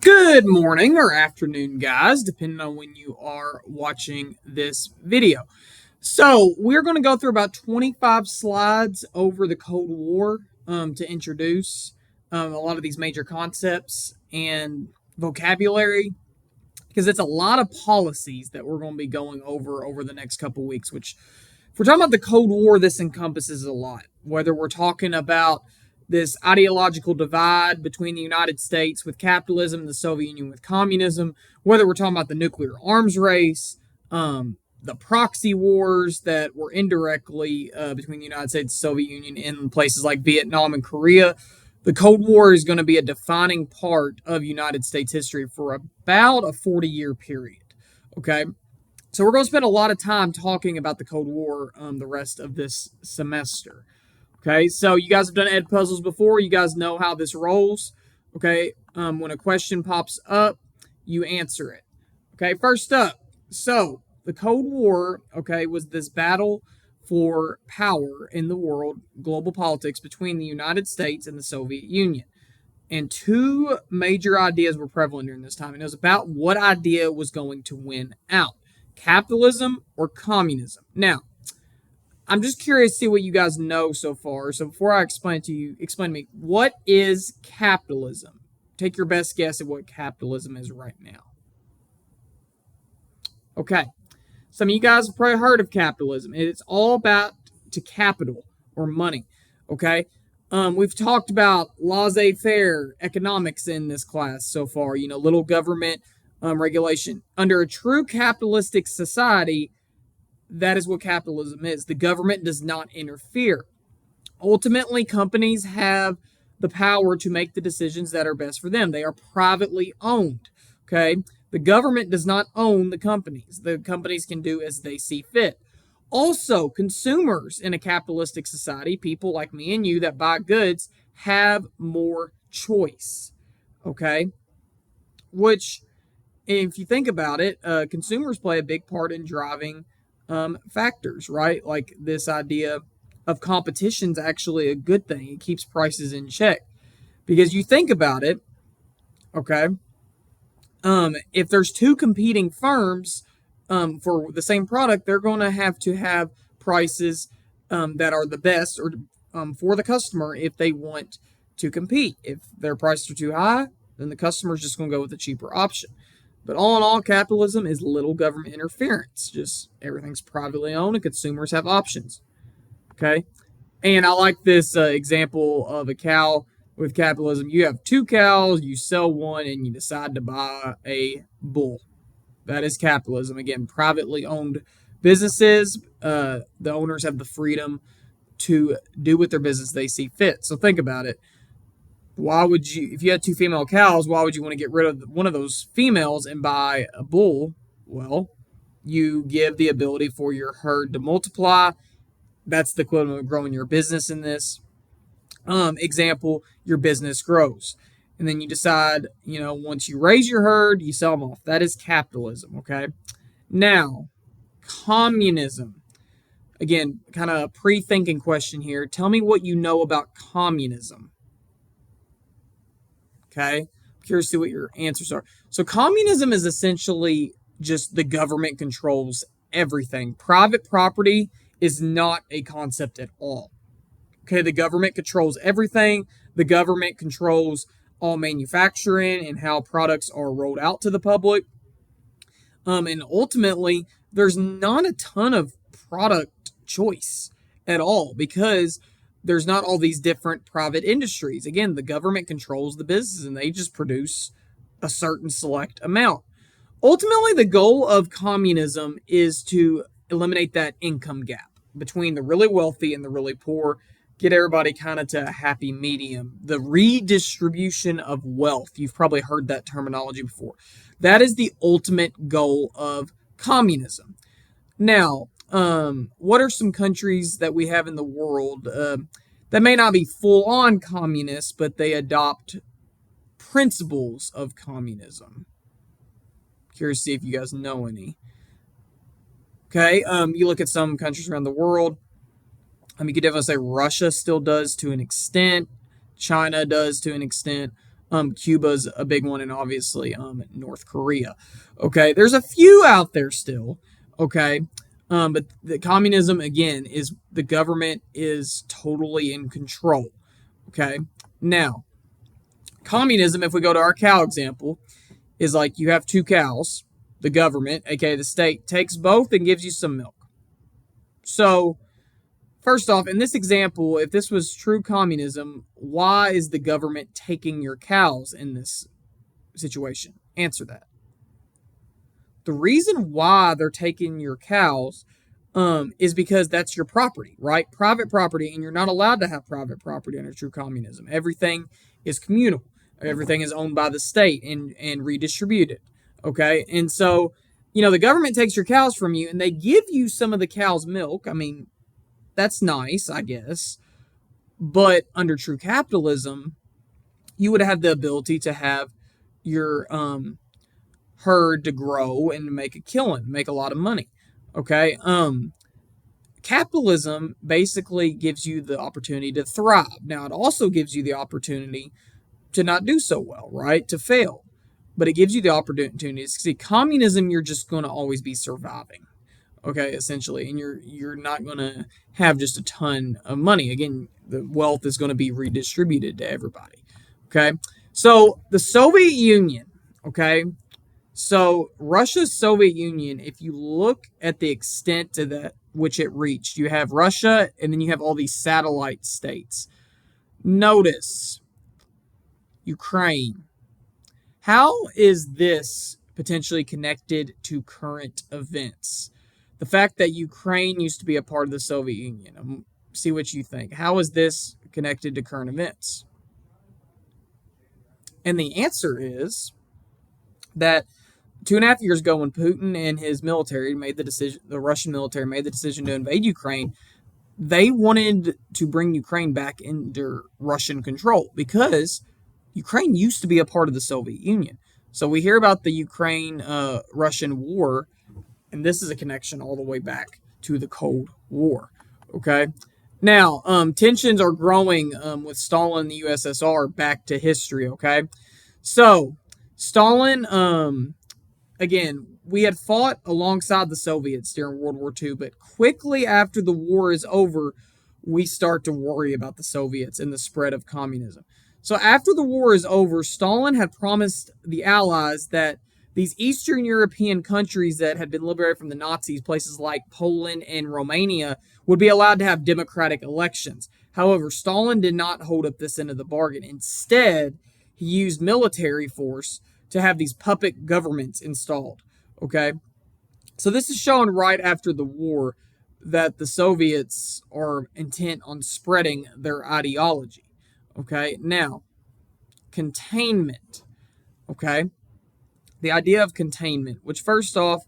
Good morning or afternoon, guys, depending on when you are watching this video. So, we're going to go through about 25 slides over the Cold War to introduce a lot of these major concepts and vocabulary because it's a lot of policies that we're going to be going over the next couple weeks, which if we're talking about the Cold War, this encompasses a lot. Whether we're talking about this ideological divide between the United States with capitalism and the Soviet Union with communism, whether we're talking about the nuclear arms race, the proxy wars that were indirectly between the United States and the Soviet Union in places like Vietnam and Korea. The Cold War is going to be a defining part of United States history for about a 40-year period. Okay. So we're going to spend a lot of time talking about the Cold War the rest of this semester. Okay, so you guys have done ed puzzles before. You guys know how this rolls. Okay, when a question pops up, you answer it. Okay, first up. So the Cold War, okay, was this battle for power in the world, global politics between the United States and the Soviet Union. And two major ideas were prevalent during this time. And it was about what idea was going to win out, capitalism or communism. Now, I'm just curious to see what you guys know so far. So before I explain to you, explain to me, what is capitalism? Take your best guess at what capitalism is right now. Okay. Some of you guys have probably heard of capitalism. It's all about to capital or money. Okay. We've talked about laissez-faire economics in this class so far. You know, little government regulation. Under a true capitalistic society, that is what capitalism is. The government does not interfere. Ultimately, companies have the power to make the decisions that are best for them. They are privately owned. Okay. The government does not own the companies. The companies can do as they see fit. Also, consumers in a capitalistic society, people like me and you that buy goods, have more choice. Okay. Which, if you think about it, consumers play a big part in driving factors, right? Like this idea of competition is actually a good thing. It keeps prices in check because you think about it, okay? If there's two competing firms for the same product, they're going to have prices that are the best or for the customer if they want to compete. If their prices are too high, then the customer's just going to go with the cheaper option. But all in all, capitalism is little government interference. Just everything's privately owned and consumers have options. Okay? And I like this example of a cow with capitalism. You have two cows, you sell one, and you decide to buy a bull. That is capitalism. Again, privately owned businesses. The owners have the freedom to do with their business they see fit. So think about it. Why would you, if you had two female cows, why would you want to get rid of one of those females and buy a bull? Well, you give the ability for your herd to multiply. That's the equivalent of growing your business in this example. Your business grows. And then you decide, once you raise your herd, you sell them off. That is capitalism, okay? Now, communism. Again, kind of a pre-thinking question here. Tell me what you know about communism. Okay. I'm curious to see what your answers are. So communism is essentially just the government controls everything. Private property is not a concept at all. Okay. The government controls everything. The government controls all manufacturing and how products are rolled out to the public. And ultimately, there's not a ton of product choice at all because there's not all these different private industries. Again, the government controls the business and they just produce a certain select amount. Ultimately, the goal of communism is to eliminate that income gap between the really wealthy and the really poor, get everybody kind of to a happy medium. The redistribution of wealth. You've probably heard that terminology before. That is the ultimate goal of communism. Now, what are some countries that we have in the world that may not be full-on communist, but they adopt principles of communism? Curious to see if you guys know any. Okay, you look at some countries around the world. You could definitely say Russia still does to an extent. China does to an extent. Cuba's a big one, and obviously North Korea. Okay, there's a few out there still. Okay, but the communism again is the government is totally in control. Okay, now communism, if we go to our cow example, is like you have two cows. The government, aka the state, takes both and gives you some milk. So, first off, in this example, if this was true communism, why is the government taking your cows in this situation? Answer that. The reason why they're taking your cows is because that's your property, right? Private property, and you're not allowed to have private property under true communism. Everything is communal. Everything is owned by the state and redistributed. Okay, and so the government takes your cows from you, and they give you some of the cow's milk. I mean, that's nice, I guess. But under true capitalism, you would have the ability to have your herd to grow and make a killing, make a lot of money. Okay. Capitalism basically gives you the opportunity to thrive. Now, it also gives you the opportunity to not do so well, right? To fail. But it gives you the opportunity to succeed. Communism, you're just going to always be surviving. Okay, essentially, and you're not going to have just a ton of money. Again, the wealth is going to be redistributed to everybody. Okay, so the Soviet Union. Okay, so Russia's Soviet Union. If you look at the extent to that which it reached, you have Russia, and then you have all these satellite states. Notice Ukraine. How is this potentially connected to current events? The fact that Ukraine used to be a part of the Soviet Union. See what you think. How is this connected to current events? And the answer is that 2.5 years ago, when Putin and his military made the decision, the Russian military made the decision to invade Ukraine, they wanted to bring Ukraine back under Russian control because Ukraine used to be a part of the Soviet Union. So we hear about the Ukraine-Russian war, and this is a connection all the way back to the Cold War. Okay, now tensions are growing with Stalin and the USSR. Back to history. Okay, so Stalin, again, we had fought alongside the Soviets during World War II, but quickly after the war is over, we start to worry about the Soviets and the spread of communism. So after the war is over, Stalin had promised the Allies that these Eastern European countries that had been liberated from the Nazis, places like Poland and Romania, would be allowed to have democratic elections. However, Stalin did not hold up this end of the bargain. Instead, he used military force to have these puppet governments installed. Okay? So this is shown right after the war that the Soviets are intent on spreading their ideology. Okay? Now, containment. Okay? The idea of containment, which first off,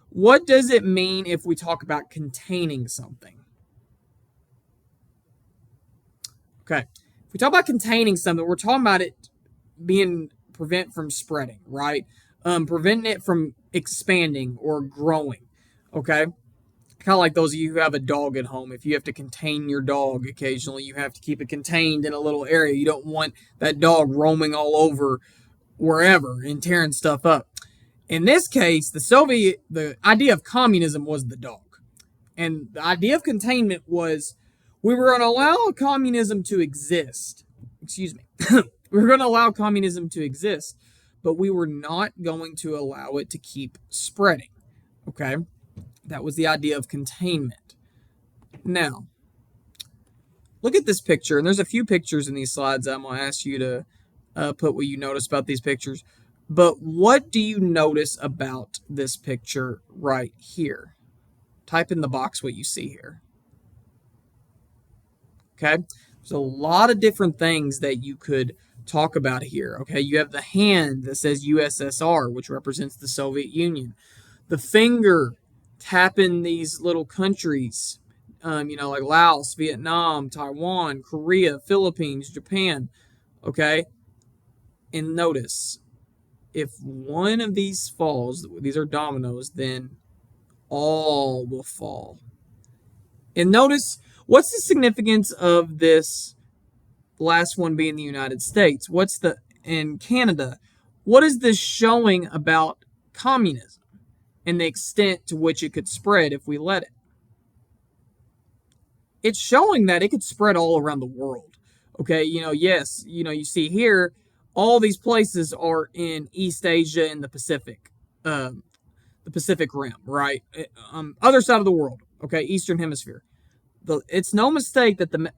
what does it mean if we talk about containing something? Okay. If we talk about containing something, we're talking about it being prevent from spreading, right? Preventing it from expanding or growing. Okay. Kind of like those of you who have a dog at home. If you have to contain your dog occasionally, you have to keep it contained in a little area. You don't want that dog roaming all over wherever and tearing stuff up. In this case, the idea of communism was the dog. And the idea of containment was we were going to allow communism to exist. Excuse me. We were going to allow communism to exist, but we were not going to allow it to keep spreading. Okay? That was the idea of containment. Now, look at this picture, and there's a few pictures in these slides I'm going to ask you to put what you notice about these pictures. But what do you notice about this picture right here? Type in the box what you see here. Okay? There's a lot of different things that you could talk about here. Okay? You have the hand that says USSR, which represents the Soviet Union. The finger tapping these little countries, like Laos, Vietnam, Taiwan, Korea, Philippines, Japan. Okay? And notice, if one of these falls, these are dominoes, then all will fall. And notice, what's the significance of this last one being the United States? What's the in Canada. What is this showing about communism and the extent to which it could spread if we let it? It's showing that it could spread all around the world. Okay, yes, you see here, all these places are in East Asia and the Pacific Rim, right? Other side of the world, okay, Eastern Hemisphere. It's no mistake that the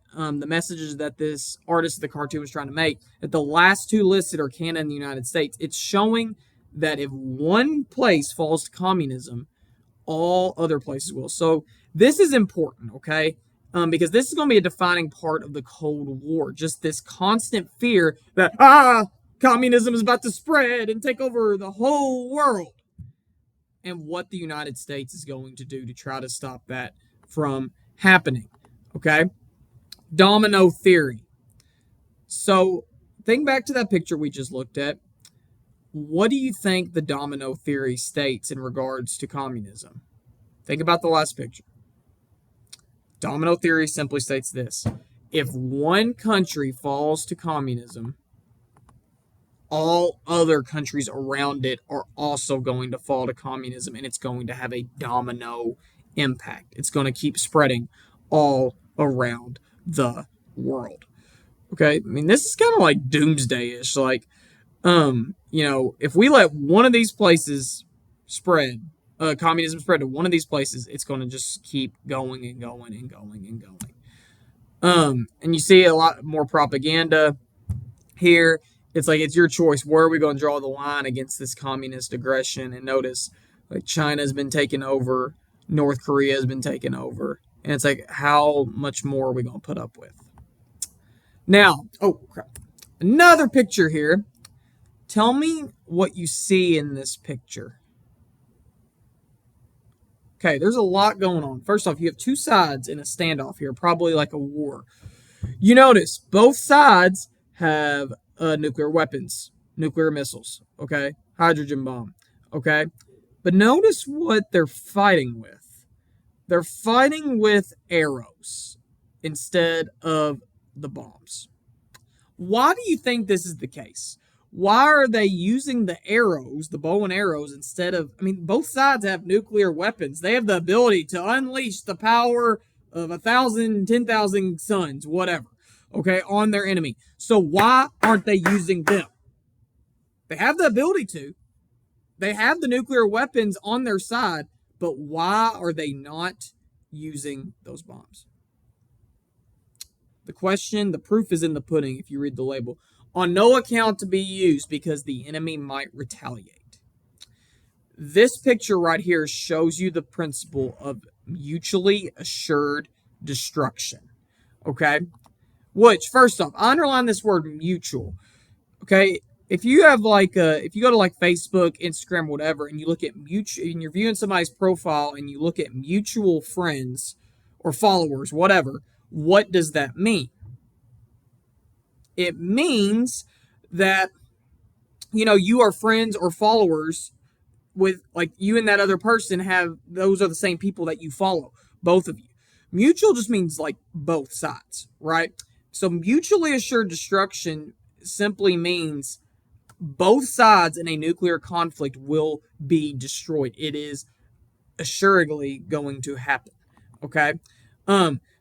messages that this artist of the cartoon was trying to make, that the last two listed are Canada and the United States. It's showing that if one place falls to communism, all other places will. So this is important, okay? Because this is going to be a defining part of the Cold War. Just this constant fear that communism is about to spread and take over the whole world, and what the United States is going to do to try to stop that from happening. Okay? Domino theory. So, think back to that picture we just looked at. What do you think the domino theory states in regards to communism? Think about the last picture. Domino theory simply states this: if one country falls to communism, all other countries around it are also going to fall to communism, and it's going to have a domino impact. It's going to keep spreading all around the world. Okay, I mean, this is kind of like doomsday-ish. Like, if we let one of these places spread, communism spread to one of these places, it's going to just keep going and going and going and going. And you see a lot more propaganda here. It's like, it's your choice. Where are we going to draw the line against this communist aggression? And notice, like, China's been taken over, North Korea has been taken over, and it's like, how much more are we going to put up with? Now, oh crap, another picture here. Tell me what you see in this picture. Okay, there's a lot going on. First off, you have two sides in a standoff here, probably like a war. You notice both sides have nuclear weapons, nuclear missiles, okay? Hydrogen bomb, okay? But notice what they're fighting with. They're fighting with arrows instead of the bombs. Why do you think this is the case? Why are they using the arrows, the bow and arrows, instead of... I mean, both sides have nuclear weapons. They have the ability to unleash the power of 1,000, 10,000 suns, whatever, okay, on their enemy. So why aren't they using them? They have the ability to. They have the nuclear weapons on their side, but why are they not using those bombs? The question, the proof is in the pudding if you read the label. On no account to be used because the enemy might retaliate. This picture right here shows you the principle of mutually assured destruction. Okay? Which, first off, I underline this word mutual. Okay? If you have if you go to like Facebook, Instagram, whatever, and you look at mutual, and you're viewing somebody's profile and you look at mutual friends or followers, whatever, what does that mean? It means that, you are friends or followers with, like, you and that other person those are the same people that you follow, both of you. Mutual just means like both sides, right? So mutually assured destruction simply means both sides in a nuclear conflict will be destroyed. It is assuredly going to happen. Okay?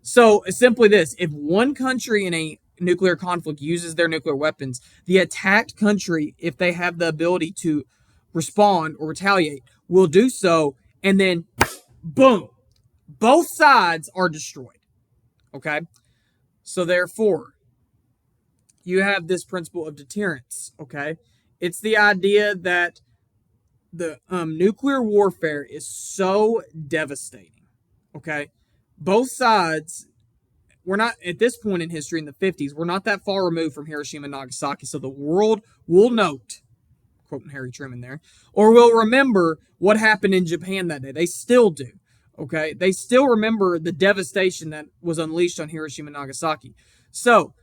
So it's simply this: if one country in a nuclear conflict uses their nuclear weapons, the attacked country, if they have the ability to respond or retaliate, will do so, and then boom, both sides are destroyed. Okay? So therefore, you have this principle of deterrence. Okay? It's the idea that the nuclear warfare is so devastating. Okay? Both sides, we're not, at this point in history in the 50s, we're not that far removed from Hiroshima and Nagasaki, so the world will note, quoting Harry Truman there, or will remember what happened in Japan that day. They still do. Okay? They still remember the devastation that was unleashed on Hiroshima and Nagasaki. So,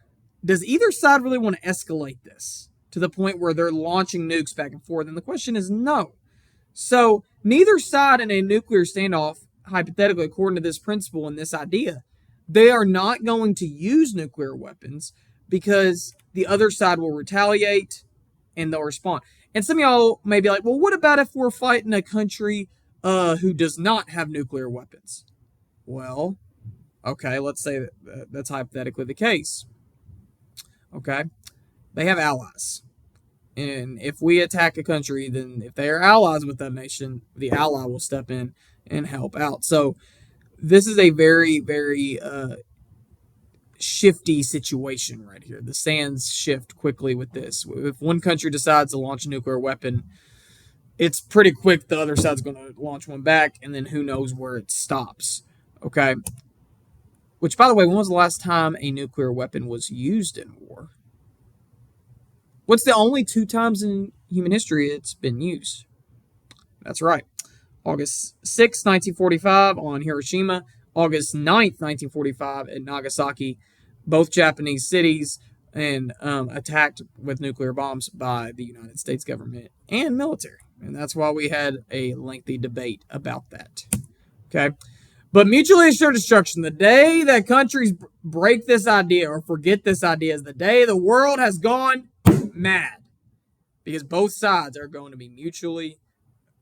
does either side really want to escalate this to the point where they're launching nukes back and forth? And the question is no. So, neither side in a nuclear standoff, hypothetically, according to this principle and this idea, they are not going to use nuclear weapons because the other side will retaliate and they'll respond. And some of y'all may be like, well, what about if we're fighting a country who does not have nuclear weapons? Well, okay, let's say that's hypothetically the case. Okay, they have allies. And if we attack a country, then if they are allies with that nation, the ally will step in and help out. So this is a very, very shifty situation right here. The sands shift quickly with this. If one country decides to launch a nuclear weapon, it's pretty quick the other side's going to launch one back, and then who knows where it stops. Okay? Which, by the way, when was the last time a nuclear weapon was used in war? What's the only 2 times in human history it's been used? That's right. August 6, 1945 on Hiroshima, August 9th, 1945 at Nagasaki, both Japanese cities, and attacked with nuclear bombs by the United States government and military. And that's why we had a lengthy debate about that. Okay? But mutually assured destruction, the day that countries break this idea or forget this idea, is the day the world has gone mad. Because both sides are going to be mutually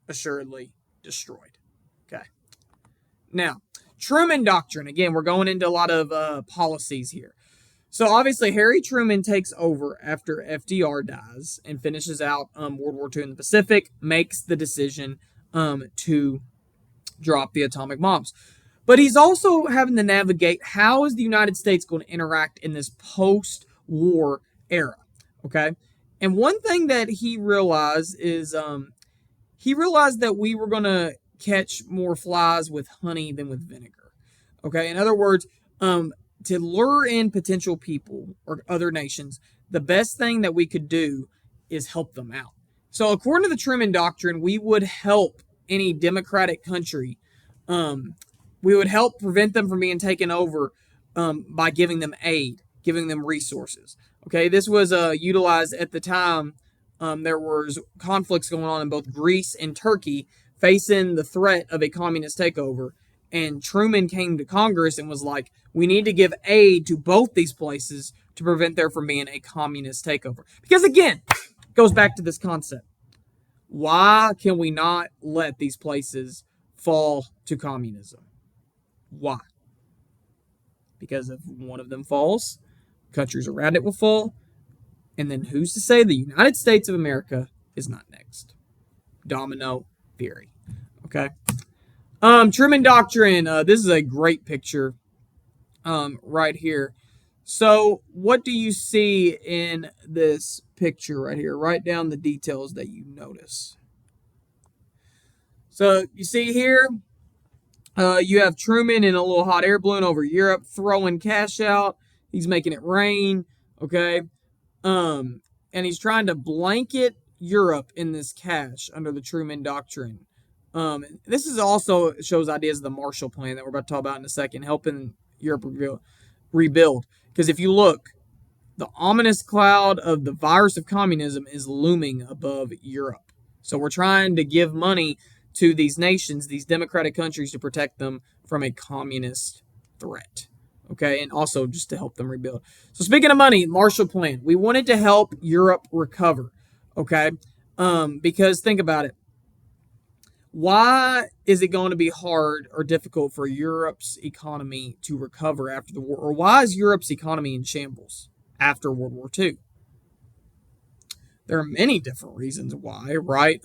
assuredly destroyed. Okay. Now, Truman Doctrine. Again, we're going into a lot of policies here. So obviously, Harry Truman takes over after FDR dies and finishes out World War II in the Pacific, makes the decision to drop the atomic bombs. But he's also having to navigate how is the United States going to interact in this post-war era. Okay. And one thing that he realized is he realized that we were going to catch more flies with honey than with vinegar. Okay. In other words, to lure in potential people or other nations, the best thing that we could do is help them out. So according to the Truman Doctrine, we would help any democratic country. We would help prevent them from being taken over by giving them aid, giving them resources. Okay, this was utilized at the time. There was conflicts going on in both Greece and Turkey facing the threat of a communist takeover. And Truman came to Congress and was like, we need to give aid to both these places to prevent there from being a communist takeover. Because again, it goes back to this concept. Why can we not let these places fall to communism? Why? Because if one of them falls, countries around it will fall. And then who's to say the United States of America is not next? Domino theory. Okay. Truman Doctrine. This is a great picture right here. So what do you see in this picture right here? Write down the details that you notice. So you see here, you have Truman in a little hot air balloon over Europe throwing cash out. He's making it rain. Okay. And he's trying to blanket Europe in this cash under the Truman Doctrine. This is also shows ideas of the Marshall Plan that we're about to talk about in a second, helping Europe rebuild. Because if you look, the ominous cloud of the virus of communism is looming above Europe. So we're trying to give money to these nations, these democratic countries, to protect them from a communist threat. Okay, and also just to help them rebuild. So speaking of money, Marshall Plan. We wanted to help Europe recover. Okay, because think about it. Why is it going to be hard or difficult for Europe's economy to recover after the war? Or why is Europe's economy in shambles after World War II? There are many different reasons why, right?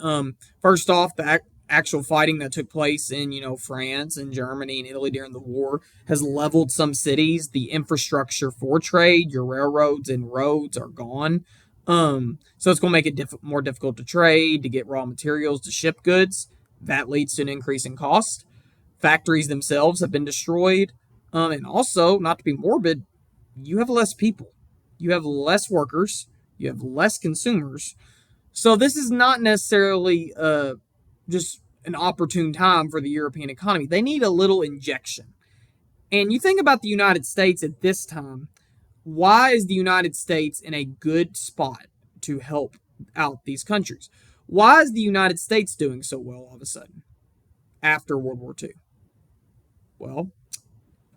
First off, the actual fighting that took place in, France and Germany and Italy during the war has leveled some cities. The infrastructure for trade, your railroads and roads are gone. So it's going to make it more difficult to trade, to get raw materials, to ship goods. That leads to an increase in cost. Factories themselves have been destroyed. And also, not to be morbid, you have less people. You have less workers. You have less consumers. So this is not necessarily just an opportune time for the European economy. They need a little injection. And you think about the United States at this time. Why is the United States in a good spot to help out these countries? Why is the United States doing so well all of a sudden after World War II? Well,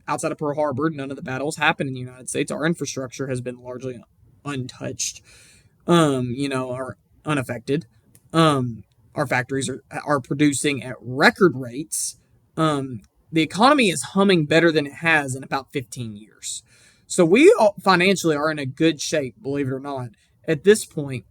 outside of Pearl Harbor, none of the battles happened in the United States. Our infrastructure has been largely untouched. are unaffected. Our factories are producing at record rates. The economy is humming better than it has in about 15 years. So we financially are in a good shape, believe it or not, at this point.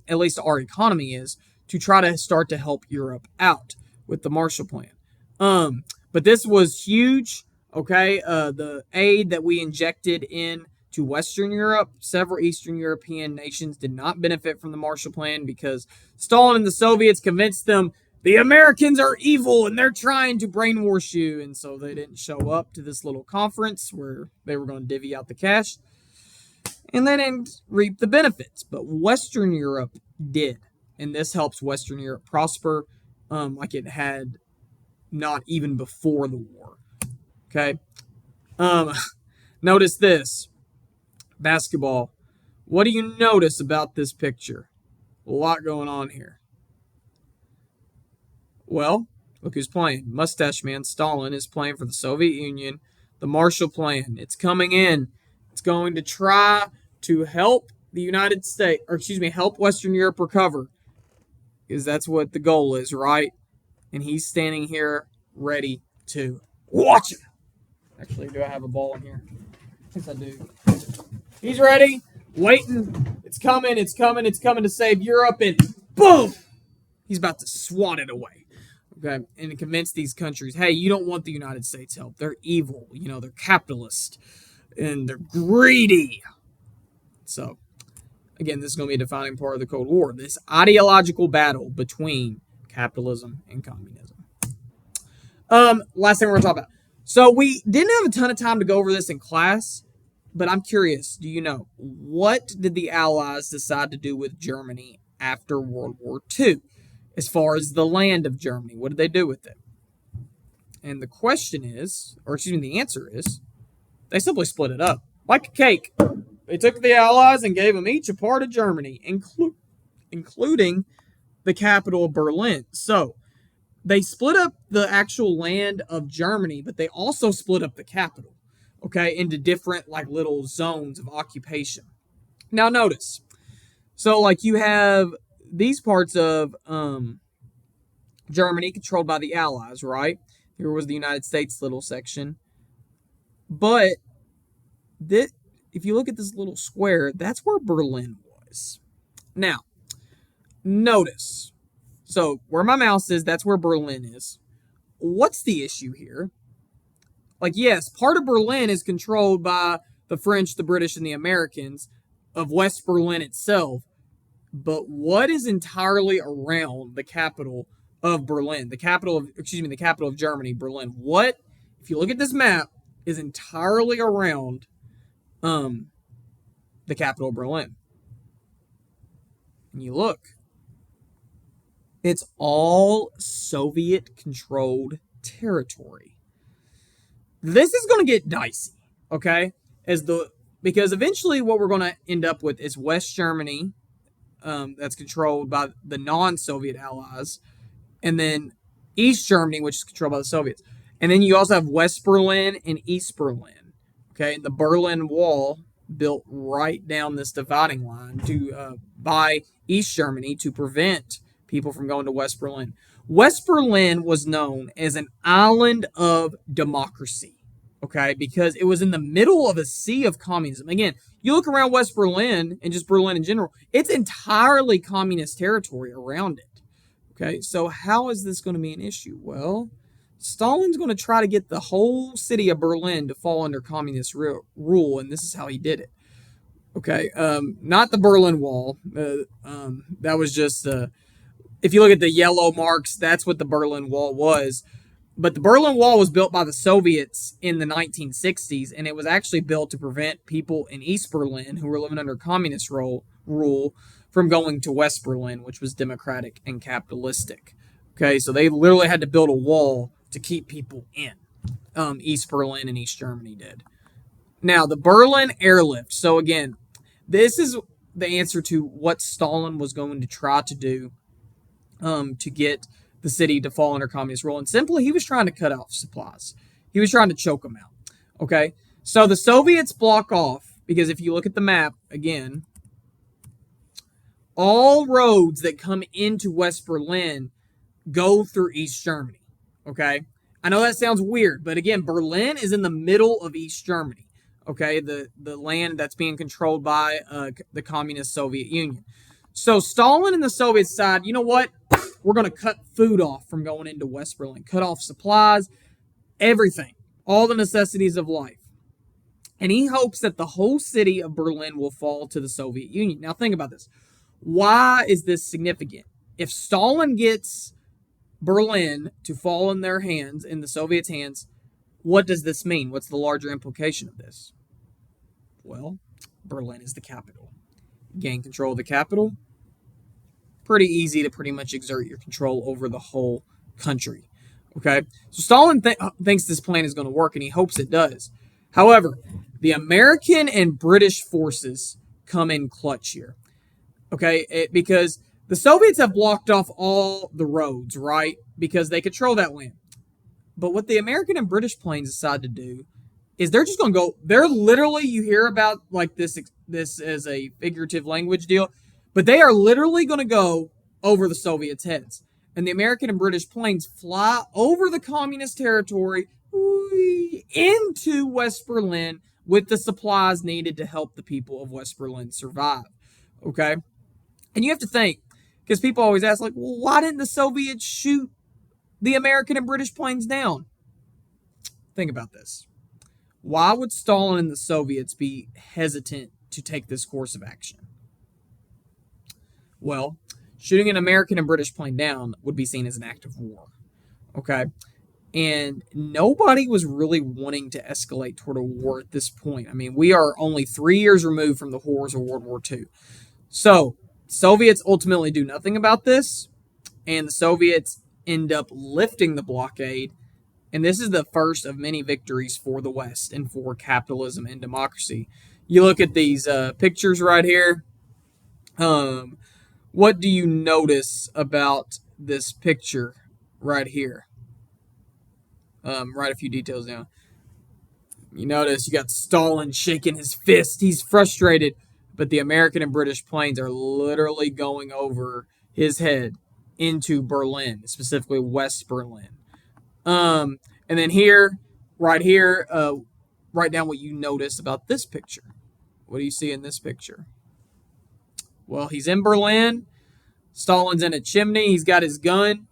At least our economy is, to try to start to help Europe out with the Marshall Plan. But this was huge. Okay, the aid that we injected in to Western Europe, several Eastern European nations did not benefit from the Marshall Plan because Stalin and the Soviets convinced them the Americans are evil and they're trying to brainwash you, and so they didn't show up to this little conference where they were going to divvy out the cash, and they didn't reap the benefits. But Western Europe did, and this helps Western Europe prosper like it had not even before the war. Okay. Notice this. Basketball. What do you notice about this picture? A lot going on here. Well, look who's playing. Mustache Man Stalin is playing for the Soviet Union. The Marshall Plan. It's coming in. It's going to try to help the United States, or excuse me, help Western Europe recover. Because that's what the goal is, right? And he's standing here ready to watch it. Actually, do I have a ball in here? Yes, I do. He's ready, waiting. It's coming, it's coming, it's coming to save Europe, and boom! He's about to swat it away. Okay, and convince these countries, hey, you don't want the United States help. They're evil. They're capitalist, and they're greedy. So, again, this is going to be a defining part of the Cold War. This ideological battle between capitalism and communism. Last thing we're going to talk about. So we didn't have a ton of time to go over this in class, but I'm curious, do you know, what did the Allies decide to do with Germany after World War II? As far as the land of Germany, what did they do with it? And the question is, or excuse me, the answer is, they simply split it up. Like a cake. They took the Allies and gave them each a part of Germany, including the capital of Berlin. So, they split up the actual land of Germany, but they also split up the capital, okay, into different little zones of occupation. Now notice, so you have these parts of Germany controlled by the Allies, right? Here was the United States little section. But if you look at this little square, that's where Berlin was. Now, notice. So, where my mouse is, that's where Berlin is. What's the issue here? Yes, part of Berlin is controlled by the French, the British, and the Americans of West Berlin itself. But what is entirely around the capital of Berlin? The capital of Germany, Berlin. What, if you look at this map, is entirely around the capital of Berlin? And you look. It's all Soviet-controlled territory. This is going to get dicey, okay? Because eventually what we're going to end up with is West Germany, that's controlled by the non-Soviet allies, and then East Germany, which is controlled by the Soviets. And then you also have West Berlin and East Berlin, okay? The Berlin Wall built right down this dividing line by East Germany to prevent people from going to West Berlin. West Berlin was known as an island of democracy, okay, because it was in the middle of a sea of communism. Again, you look around West Berlin and just Berlin in general, it's entirely communist territory around it, okay? So how is this going to be an issue? Well, Stalin's going to try to get the whole city of Berlin to fall under communist rule, and this is how he did it, okay? Not the Berlin Wall. That was just... if you look at the yellow marks, that's what the Berlin Wall was. But the Berlin Wall was built by the Soviets in the 1960s, and it was actually built to prevent people in East Berlin who were living under communist rule from going to West Berlin, which was democratic and capitalistic. Okay, so they literally had to build a wall to keep people in. East Berlin and East Germany did. Now, the Berlin airlift. So again, this is the answer to what Stalin was going to try to do to get the city to fall under communist rule. And simply, he was trying to cut off supplies. He was trying to choke them out. Okay? So the Soviets block off, because if you look at the map, again, All roads that come into West Berlin go through East Germany. Okay? I know that sounds weird, but again, Berlin is in the middle of East Germany. Okay? The land that's being controlled by the communist Soviet Union. So Stalin and the Soviets decide, you know what? We're going to cut food off from going into West Berlin, cut off supplies, everything, all the necessities of life. And he hopes that the whole city of Berlin will fall to the Soviet Union. Now, think about this. Why is this significant? If Stalin gets Berlin to fall in their hands, in the Soviets' hands, what does this mean? What's the larger implication of this? Well, Berlin is the capital. Gain control of the capital, pretty easy to pretty much exert your control over the whole country. Okay? So Stalin thinks this plan is going to work, and he hopes it does. However, the American and British forces come in clutch here. Okay? Because the Soviets have blocked off all the roads, right? Because they control that land. But what the American and British planes decide to do is they're just going to go. They're literally, you hear about like this as a figurative language deal, but they are literally going to go over the Soviets' heads. And the American and British planes fly over the communist territory into West Berlin with the supplies needed to help the people of West Berlin survive. Okay? And you have to think, because people always ask, like, well, why didn't the Soviets shoot the American and British planes down? Think about this. Why would Stalin and the Soviets be hesitant to take this course of action? Well, shooting an American and British plane down would be seen as an act of war. Okay? And nobody was really wanting to escalate toward a war at this point. I mean, we are only 3 years removed from the horrors of World War II. So, Soviets ultimately do nothing about this, and the Soviets end up lifting the blockade. And this is the first of many victories for the West and for capitalism and democracy. You look at these pictures right here. What do you notice about this picture right here? Write a few details down. You notice you got Stalin shaking his fist. He's frustrated, but the American and British planes are literally going over his head into Berlin, specifically West Berlin. And then here, right here, write down what you notice about this picture. What do you see in this picture? Well, he's in Berlin. Stalin's in a chimney. He's got his gun.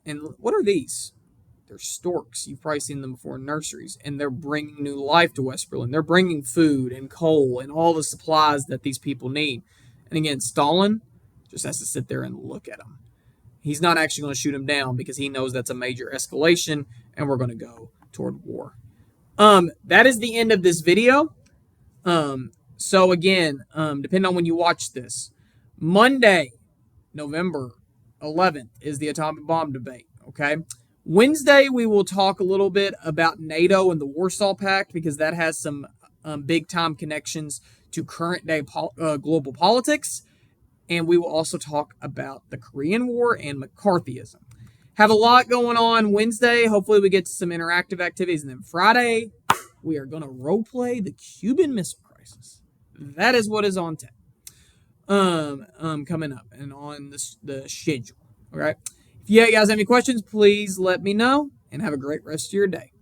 And what are these? They're storks. You've probably seen them before in nurseries. And they're bringing new life to West Berlin. They're bringing food and coal and all the supplies that these people need. And again, Stalin just has to sit there and look at them. He's not actually going to shoot him down because he knows that's a major escalation and we're going to go toward war. That is the end of this video. So again, depending on when you watch this, Monday, November 11th is the atomic bomb debate. Okay. Wednesday, we will talk a little bit about NATO and the Warsaw Pact because that has some big time connections to current day global politics. And we will also talk about the Korean War and McCarthyism. Have a lot going on Wednesday. Hopefully we get to some interactive activities. And then Friday, we are going to role play the Cuban Missile Crisis. That is what is on tap. Coming up and on the schedule. All right. If you guys have any questions, please let me know and have a great rest of your day.